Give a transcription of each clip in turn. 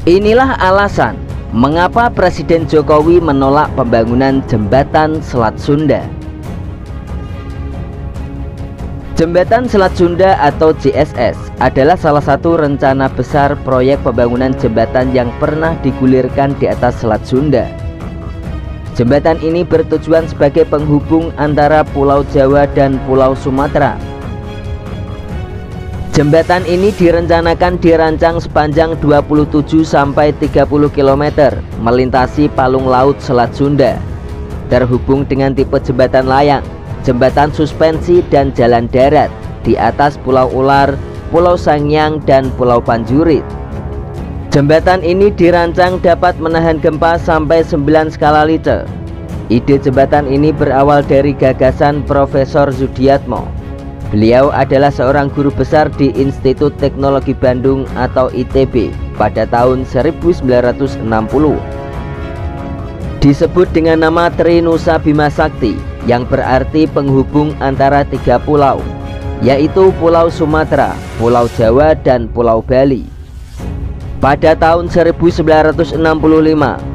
Inilah alasan mengapa Presiden Jokowi menolak pembangunan jembatan Selat Sunda. Jembatan Selat Sunda atau JSS adalah salah satu rencana besar proyek pembangunan jembatan yang pernah digulirkan di atas Selat Sunda. Jembatan ini bertujuan sebagai penghubung antara Pulau Jawa dan Pulau Sumatera. Jembatan ini direncanakan dirancang sepanjang 27 sampai 30 km melintasi palung laut Selat Sunda, terhubung dengan tipe jembatan layang, jembatan suspensi dan jalan darat di atas Pulau Ular, Pulau Sangiang dan Pulau Panjurit. Jembatan ini dirancang dapat menahan gempa sampai 9 skala Richter. Ide jembatan ini berawal dari gagasan Profesor Zudiatmo. Beliau adalah seorang guru besar di Institut Teknologi Bandung atau ITB pada tahun 1960. Disebut dengan nama Trinusa Bima Sakti yang berarti penghubung antara 3 pulau, yaitu Pulau Sumatera, Pulau Jawa dan Pulau Bali. Pada tahun 1965,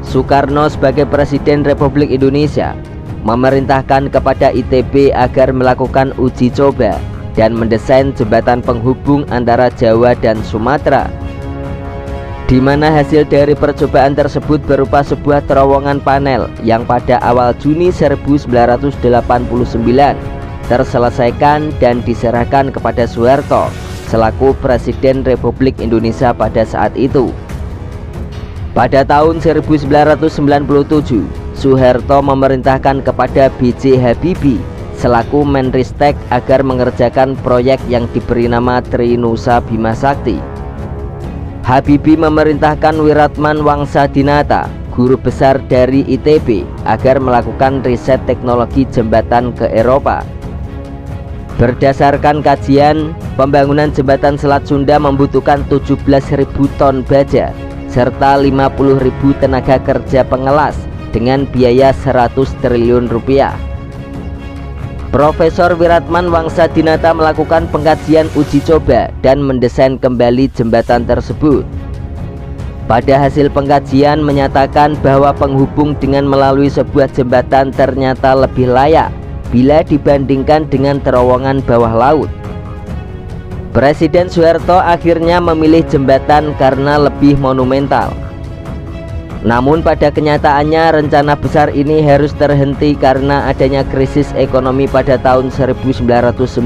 Soekarno sebagai Presiden Republik Indonesia memerintahkan kepada ITB agar melakukan uji coba dan mendesain jembatan penghubung antara Jawa dan Sumatera, di mana hasil dari percobaan tersebut berupa sebuah terowongan panel yang pada awal Juni 1989 terselesaikan dan diserahkan kepada Soeharto selaku Presiden Republik Indonesia pada saat itu. Pada tahun 1997, Soeharto memerintahkan kepada B.J. Habibie selaku Menristek agar mengerjakan proyek yang diberi nama Trinusa Bima Sakti. Habibie memerintahkan Wiratman Wangsadinata, guru besar dari ITB, agar melakukan riset teknologi jembatan ke Eropa. Berdasarkan kajian, pembangunan jembatan Selat Sunda membutuhkan 17.000 ton baja serta 50.000 tenaga kerja pengelas dengan biaya 100 triliun rupiah. Profesor Wiratman Wangsadinata melakukan pengkajian uji coba dan mendesain kembali jembatan tersebut. Pada hasil pengkajian menyatakan bahwa penghubung dengan melalui sebuah jembatan ternyata lebih layak bila dibandingkan dengan terowongan bawah laut. Presiden Soeharto akhirnya memilih jembatan karena lebih monumental. Namun pada kenyataannya rencana besar ini harus terhenti karena adanya krisis ekonomi pada tahun 1998.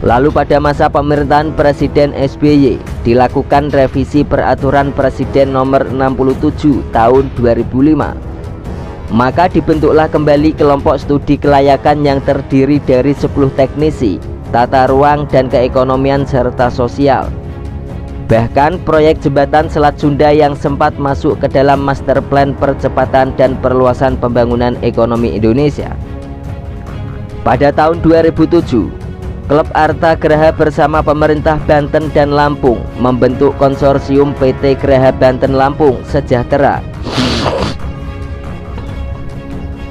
Lalu pada masa pemerintahan Presiden SBY dilakukan revisi Peraturan Presiden Nomor 67 Tahun 2005. Maka dibentuklah kembali kelompok studi kelayakan yang terdiri dari 10 teknisi, tata ruang dan keekonomian serta sosial. Bahkan proyek jembatan Selat Sunda yang sempat masuk ke dalam Master Plan Percepatan dan Perluasan Pembangunan Ekonomi Indonesia. Pada tahun 2007, Klub Arta Graha bersama pemerintah Banten dan Lampung membentuk konsorsium PT Graha Banten Lampung Sejahtera.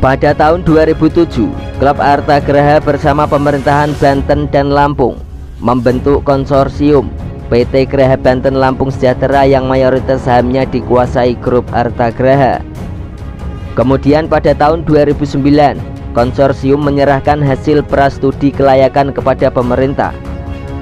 Pada tahun 2007, Klub Arta Graha bersama pemerintahan Banten dan Lampung membentuk konsorsium PT Graha Banten Lampung Sejahtera yang mayoritas sahamnya dikuasai grup Arta Graha. Kemudian pada tahun 2009, konsorsium menyerahkan hasil prastudi kelayakan kepada pemerintah.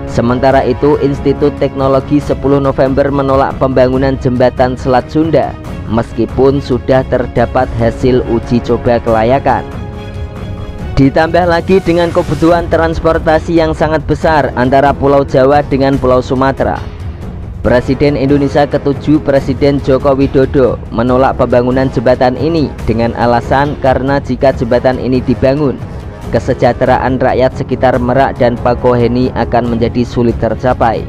Sementara itu, Institut Teknologi 10 November menolak pembangunan jembatan Selat Sunda meskipun sudah terdapat hasil uji coba kelayakan. Ditambah lagi dengan kebutuhan transportasi yang sangat besar antara Pulau Jawa dengan Pulau Sumatera, Presiden Indonesia ke-7 Presiden Joko Widodo menolak pembangunan jembatan ini dengan alasan karena jika jembatan ini dibangun, kesejahteraan rakyat sekitar Merak dan Bakauheni akan menjadi sulit tercapai.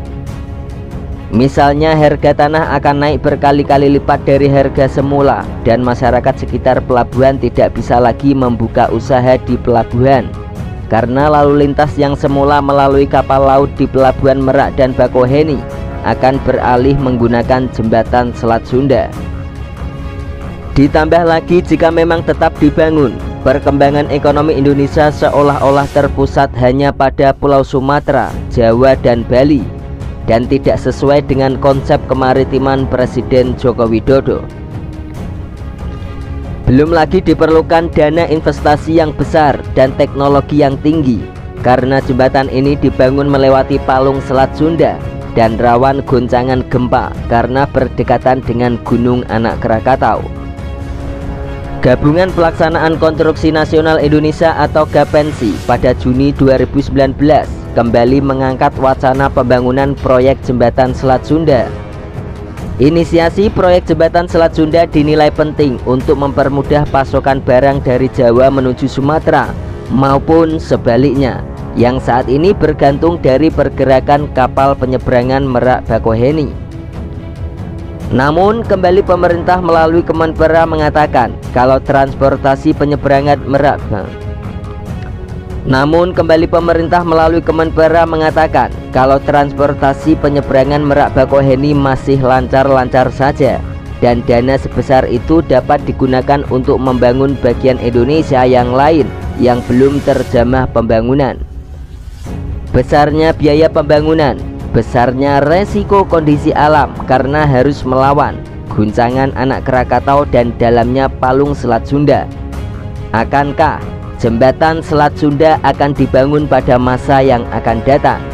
Misalnya harga tanah akan naik berkali-kali lipat dari harga semula dan masyarakat sekitar pelabuhan tidak bisa lagi membuka usaha di pelabuhan karena lalu lintas yang semula melalui kapal laut di pelabuhan Merak dan Bakauheni akan beralih menggunakan jembatan Selat Sunda. Ditambah lagi jika memang tetap dibangun, perkembangan ekonomi Indonesia seolah-olah terpusat hanya pada Pulau Sumatera, Jawa dan Bali. dan tidak sesuai dengan konsep kemaritiman Presiden Joko Widodo. Belum lagi diperlukan dana investasi yang besar dan teknologi yang tinggi, karena jembatan ini dibangun melewati palung Selat Sunda dan rawan goncangan gempa karena berdekatan dengan Gunung Anak Krakatau. Gabungan Pelaksanaan Konstruksi Nasional Indonesia atau Gapensi pada Juni 2019 kembali mengangkat wacana pembangunan proyek jembatan Selat Sunda. Inisiasi proyek jembatan Selat Sunda dinilai penting untuk mempermudah pasokan barang dari Jawa menuju Sumatera maupun sebaliknya, yang saat ini bergantung dari pergerakan kapal penyeberangan Merak Bakauheni. Namun kembali pemerintah melalui Kemenpora mengatakan kalau transportasi penyeberangan Merak Merak Bakauheni masih lancar-lancar saja, dan dana sebesar itu dapat digunakan untuk membangun bagian Indonesia yang lain yang belum terjamah pembangunan. Besarnya biaya pembangunan, besarnya resiko kondisi alam karena harus melawan guncangan Anak Krakatau dan dalamnya palung Selat Sunda. Akankah jembatan Selat Sunda akan dibangun pada masa yang akan datang?